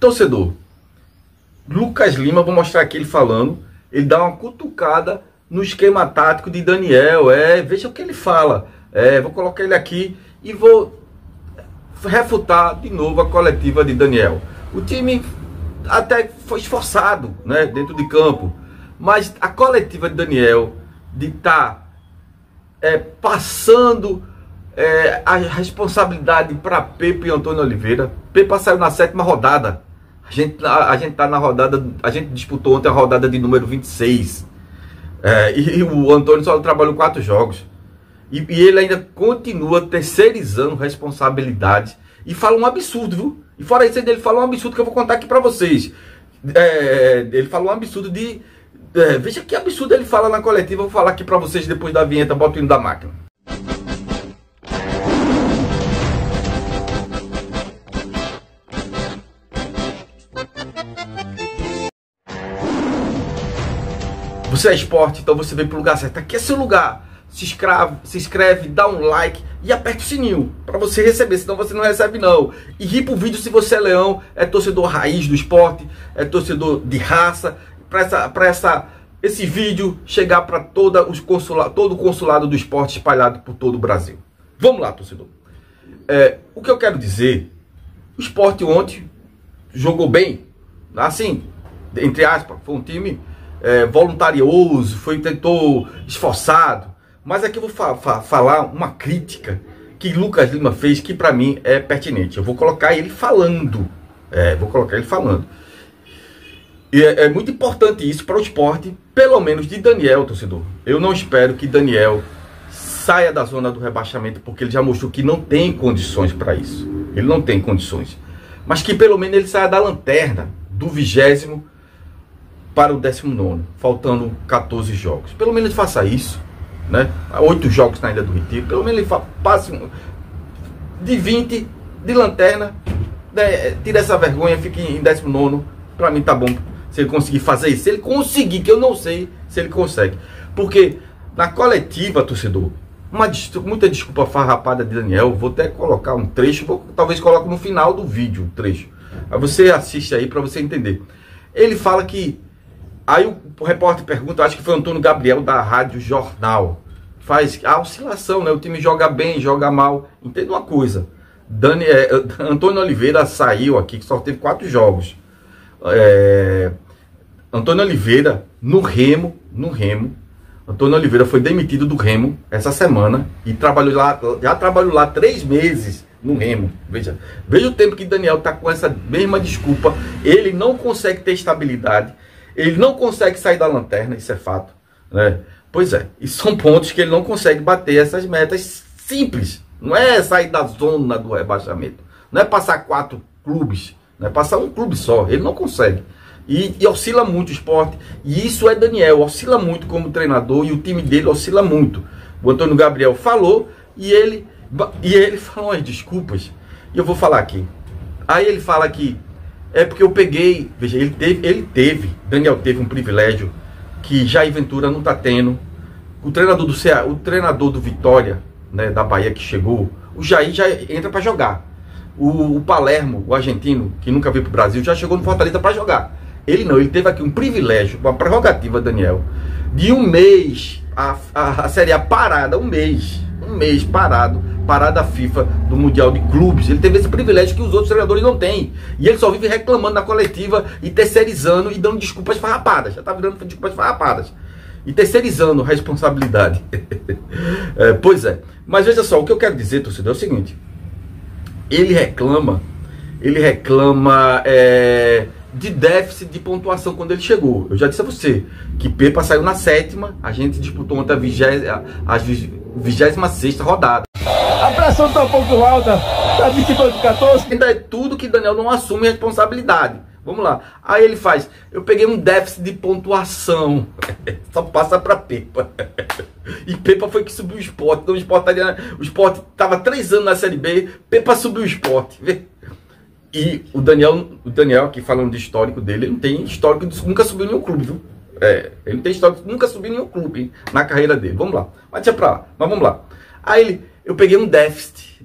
torcedor, Lucas Lima, vou mostrar aqui ele falando, ele dá uma cutucada no esquema tático de Daniel, veja o que ele fala, vou colocar ele aqui e vou refutar de novo a coletiva de Daniel. O time até foi esforçado, né, dentro de campo, mas a coletiva de Daniel de estar passando a responsabilidade para Pepa e Antônio Oliveira. Pepa saiu na 7ª rodada. A gente tá na rodada, a gente disputou ontem a rodada de número 26. E o Antônio só trabalhou 4 jogos. E ele ainda continua terceirizando responsabilidades. E fala um absurdo, viu? E fora isso, ele fala um absurdo que eu vou contar aqui pra vocês. Ele falou um absurdo de... veja que absurdo ele fala na coletiva. Eu vou falar aqui pra vocês depois da vinheta. Bota o hino da máquina. Você é esporte, então você vem pro lugar certo. Aqui é seu lugar. Se inscreve, dá um like e aperta o sininho para você receber, senão você não recebe não. E ri pro vídeo se você é leão, é torcedor raiz do esporte, é torcedor de raça, para esse vídeo chegar para todo o consulado do esporte espalhado por todo o Brasil. Vamos lá, torcedor. O que eu quero dizer, o esporte ontem jogou bem, assim, entre aspas, foi um time voluntarioso, tentou esforçado. Mas aqui eu vou falar uma crítica que Lucas Lima fez, que para mim é pertinente. Eu vou colocar ele falando. E é muito importante isso para o esporte, pelo menos de Daniel, torcedor. Eu não espero que Daniel saia da zona do rebaixamento, porque ele já mostrou que não tem condições para isso. Ele não tem condições. Mas que pelo menos ele saia da lanterna, do 20º para o 19º, faltando 14 jogos. Pelo menos ele faça isso. Né? 8 jogos na Ilha do Retiro, pelo menos ele passe de 20 de lanterna, tira essa vergonha, fique em 19º. Pra mim tá bom, se ele conseguir fazer isso. Se ele conseguir, que eu não sei se ele consegue, porque na coletiva, torcedor, muita desculpa farrapada de Daniel. Vou até colocar um trecho, talvez coloque no final do vídeo um trecho, aí você assiste aí pra você entender. Ele fala que aí o repórter pergunta, acho que foi o Antônio Gabriel da Rádio Jornal, faz a oscilação, né? O time joga bem, joga mal. Entenda uma coisa, Antônio Oliveira saiu aqui, que só teve 4 jogos. Antônio Oliveira no Remo, Antônio Oliveira foi demitido do Remo essa semana e já trabalhou lá 3 meses no Remo. Veja o tempo que Daniel tá com essa mesma desculpa. Ele não consegue ter estabilidade. Ele não consegue sair da lanterna, isso é fato, né? Pois é, e são pontos que ele não consegue bater essas metas simples. Não é sair da zona do rebaixamento, não é passar 4 clubes, não é passar um clube só. Ele não consegue. E oscila muito o esporte. E isso é Daniel, oscila muito como treinador e o time dele oscila muito. O Antônio Gabriel falou e ele falou as desculpas. E eu vou falar aqui. Aí ele fala que porque eu peguei, veja, Daniel teve um privilégio que Jair Ventura não está tendo. O treinador do Vitória, né, da Bahia, que chegou, o Jair já entra para jogar. O Palermo, o argentino, que nunca veio para o Brasil, já chegou no Fortaleza para jogar. Ele não, ele teve aqui um privilégio, uma prerrogativa, Daniel, de um mês, a Série A parada, um mês parada a FIFA do Mundial de Clubes. Ele teve esse privilégio que os outros treinadores não têm. E ele só vive reclamando na coletiva e terceirizando e dando desculpas farrapadas. Já tá virando desculpas farrapadas. E terceirizando responsabilidade. Pois é. Mas veja só, o que eu quero dizer, torcedor, é o seguinte. Ele reclama de déficit de pontuação quando ele chegou. Eu já disse a você que Pepa saiu na 7ª, a gente disputou ontem a 26ª rodada. A pressão tá um pouco alta, tá 22-14. Ainda é tudo que Daniel não assume responsabilidade. Vamos lá. Aí ele faz, eu peguei um déficit de pontuação. Só passa pra Pepa. E Pepa foi que subiu o esporte. Então o esporte tava 3 anos na Série B, Pepa subiu o esporte. E o Daniel aqui falando de histórico dele, ele não tem histórico, nunca subiu em nenhum clube, viu? Ele não tem histórico, nunca subiu em nenhum clube, hein, na carreira dele. Vamos lá. Mas deixa pra lá. Mas vamos lá. Aí eu peguei um déficit.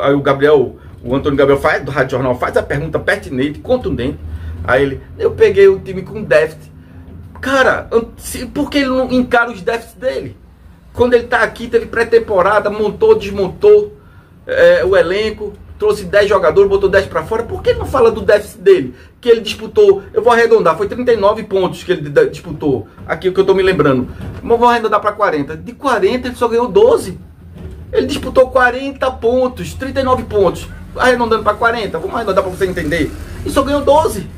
Aí o Gabriel, o Antônio Gabriel faz, do Rádio Jornal, faz a pergunta pertinente, contundente. Aí ele, eu peguei um time com déficit. Cara, por que ele não encara os déficits dele? Quando ele tá aqui, teve pré-temporada, montou, desmontou o elenco, trouxe 10 jogadores, botou 10 para fora. Por que ele não fala do déficit dele? Que ele disputou, eu vou arredondar, foi 39 pontos que ele disputou. Aqui o que eu tô me lembrando. Mas vou arredondar para 40. De 40 ele só ganhou 12. Ele disputou 40 pontos, 39 pontos. Arredondando para 40, vamos arredondar para você entender. E só ganhou 12.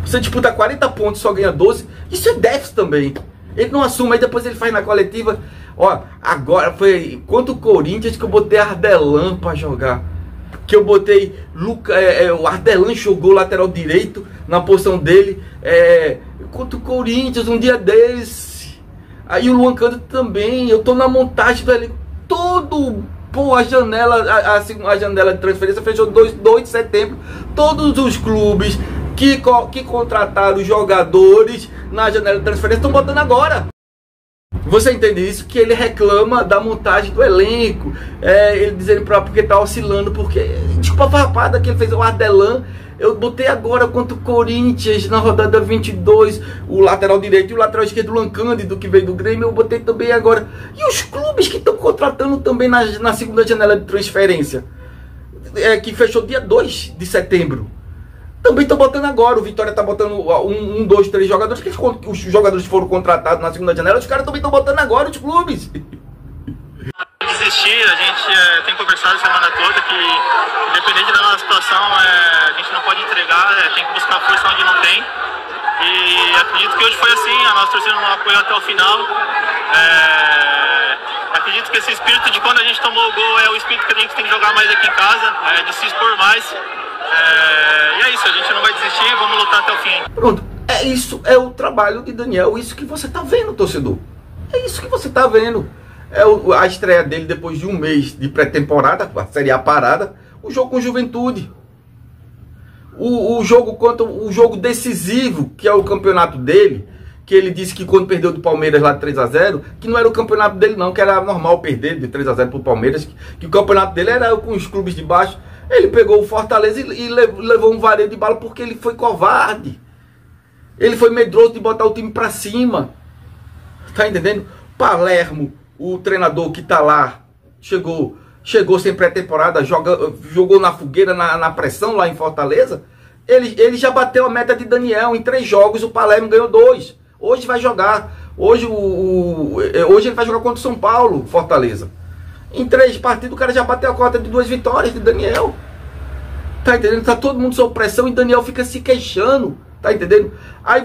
Você disputa 40 pontos e só ganha 12. Isso é déficit também. Ele não assume, aí depois ele faz na coletiva. Ó, agora foi contra o Corinthians que eu botei Ardelan pra jogar. Que eu botei o Ardelan jogou lateral direito na posição dele. Contra o Corinthians, um dia desse. Aí o Luan Cândido também. Eu tô na montagem do elenco. Todo. Pô, a janela de transferência fechou 2 de setembro. Todos os clubes que contrataram os jogadores na janela de transferência estão botando agora. Você entende isso? Que ele reclama da montagem do elenco. Ele dizendo porque tá oscilando. Porque, desculpa a farpada que ele fez o Ardelan. Eu botei agora contra o Corinthians na rodada 22. O lateral direito e o lateral esquerdo, o Luan Cândido, que veio do Grêmio. Eu botei também agora. E os clubes que estão contratando também na segunda janela de transferência. Que fechou dia 2 de setembro. Também estão botando agora. O Vitória está botando 1, 2, 3 jogadores. Que os jogadores foram contratados na segunda janela. Os caras também estão botando agora, os clubes. Desistir, a gente tem conversado a semana toda que, independente da nossa situação, a gente não pode entregar, tem que buscar força onde não tem. E acredito que hoje foi assim, a nossa torcida não apoiou até o final. Acredito que esse espírito de quando a gente tomou o gol é o espírito que a gente tem que jogar mais aqui em casa, de se expor mais. E é isso, a gente não vai desistir, vamos lutar até o fim. Pronto, isso é o trabalho de Daniel, isso que você tá vendo, torcedor. É isso que você tá vendo. A estreia dele depois de um mês de pré-temporada, a Série A parada, o jogo com Juventude. O jogo decisivo, que é o campeonato dele, que ele disse que quando perdeu do Palmeiras lá de 3-0, que não era o campeonato dele não, que era normal perder de 3-0 pro Palmeiras, que o campeonato dele era com os clubes de baixo. Ele pegou o Fortaleza e levou um vareio de bala porque ele foi covarde. Ele foi medroso de botar o time pra cima. Tá entendendo? Palermo, o treinador que tá lá, chegou sem pré-temporada, jogou na fogueira, na pressão lá em Fortaleza. Ele já bateu a meta de Daniel. Em 3 jogos o Palermo ganhou 2. Hoje vai jogar. Hoje ele vai jogar contra o São Paulo, Fortaleza. Em 3 partidas o cara já bateu a cota de 2 vitórias de Daniel. Tá entendendo? Tá todo mundo sob pressão e Daniel fica se queixando. Tá entendendo? Aí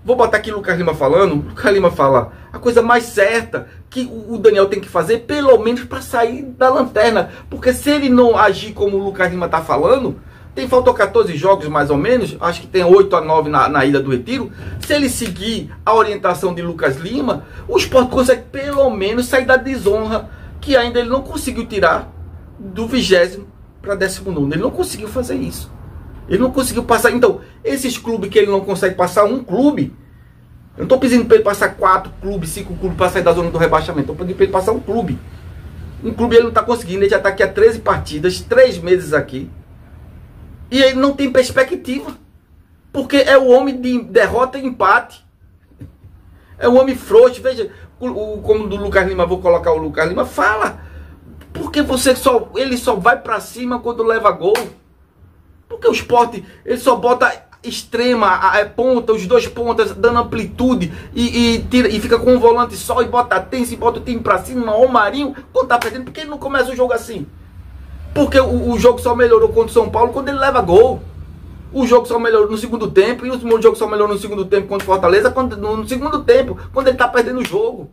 vou botar aqui o Lucas Lima falando. O Lucas Lima fala a coisa mais certa que o Daniel tem que fazer, pelo menos para sair da lanterna. Porque se ele não agir como o Lucas Lima tá falando, faltou 14 jogos mais ou menos, acho que tem 8 a 9 na Ilha do Retiro. Se ele seguir a orientação de Lucas Lima, o Sport consegue pelo menos sair da desonra que ainda ele não conseguiu tirar do 20º para 19º. Ele não conseguiu fazer isso. Ele não conseguiu passar. Então, esses clubes que ele não consegue passar, um clube, eu não estou pedindo para ele passar 4 clubes, 5 clubes para sair da zona do rebaixamento. Estou pedindo para ele passar um clube. Um clube ele não está conseguindo. Ele já está aqui há 13 partidas, 3 meses aqui. E ele não tem perspectiva. Porque é o homem de derrota e empate. É um homem frouxo. Veja, como do Lucas Lima, vou colocar o Lucas Lima, fala. Porque ele só vai para cima quando leva gol. Porque o Sport, ele só bota extrema, a ponta, os 2 pontas, dando amplitude e fica com um volante só e bota tenso e bota o time pra cima, o Marinho, quando tá perdendo, porque ele não começa o jogo assim? Porque o jogo só melhorou contra o São Paulo quando ele leva gol. O jogo só melhorou no segundo tempo, e o jogo só melhorou no segundo tempo contra o Fortaleza, no segundo tempo, quando ele tá perdendo o jogo.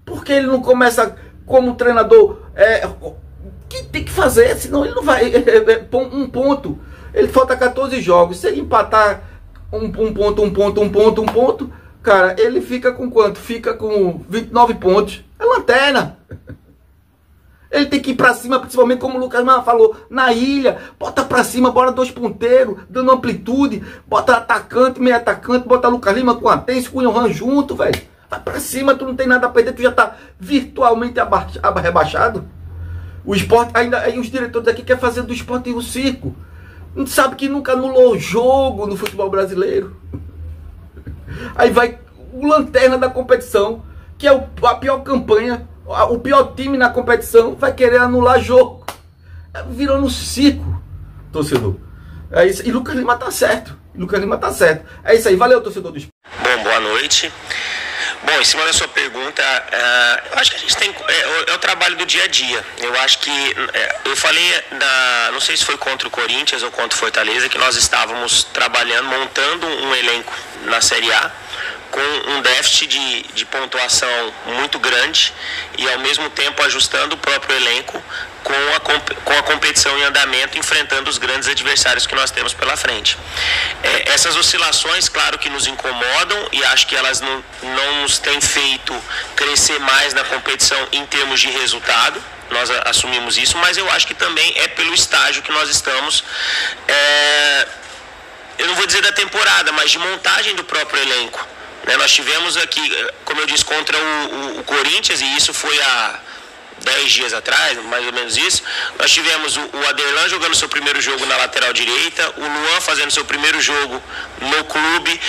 Porque ele não começa como treinador, que tem que fazer, senão ele não vai, um ponto. Ele falta 14 jogos. Se ele empatar um ponto, cara, ele fica com quanto? Fica com 29 pontos. É lanterna. Ele tem que ir pra cima, principalmente como o Lucas Lima falou, na ilha. Bota pra cima, bora 2 ponteiros, dando amplitude. Bota atacante, meio atacante, bota Lucas Lima com a Tense, com o Johan junto, velho. Vai pra cima, tu não tem nada a perder, tu já tá virtualmente rebaixado. O Sport, ainda aí os diretores aqui querem fazer do Sport um circo. Não sabe que nunca anulou o jogo no futebol brasileiro. Aí vai o lanterna da competição, que é a pior campanha, o pior time na competição, vai querer anular jogo. Virou no circo, torcedor. É isso. E Lucas Lima tá certo. É isso aí. Valeu, torcedor do Sport. Bom, boa noite. Bom, em cima da sua pergunta, eu acho que a gente tem... É o trabalho do dia a dia. Eu acho que... eu falei, não sei se foi contra o Corinthians ou contra o Fortaleza, que nós estávamos trabalhando, montando um elenco na Série A, com um déficit de pontuação muito grande e, ao mesmo tempo, ajustando o próprio elenco com a competição em andamento, enfrentando os grandes adversários que nós temos pela frente. Essas oscilações, claro que nos incomodam e acho que elas não nos têm feito crescer mais na competição em termos de resultado. Nós assumimos isso, mas eu acho que também é pelo estágio que nós estamos, eu não vou dizer da temporada, mas de montagem do próprio elenco. Nós tivemos aqui, como eu disse, contra o Corinthians, e isso foi há 10 dias atrás, mais ou menos isso. Nós tivemos o Aderlan jogando seu primeiro jogo na lateral direita, o Luan fazendo seu primeiro jogo no clube.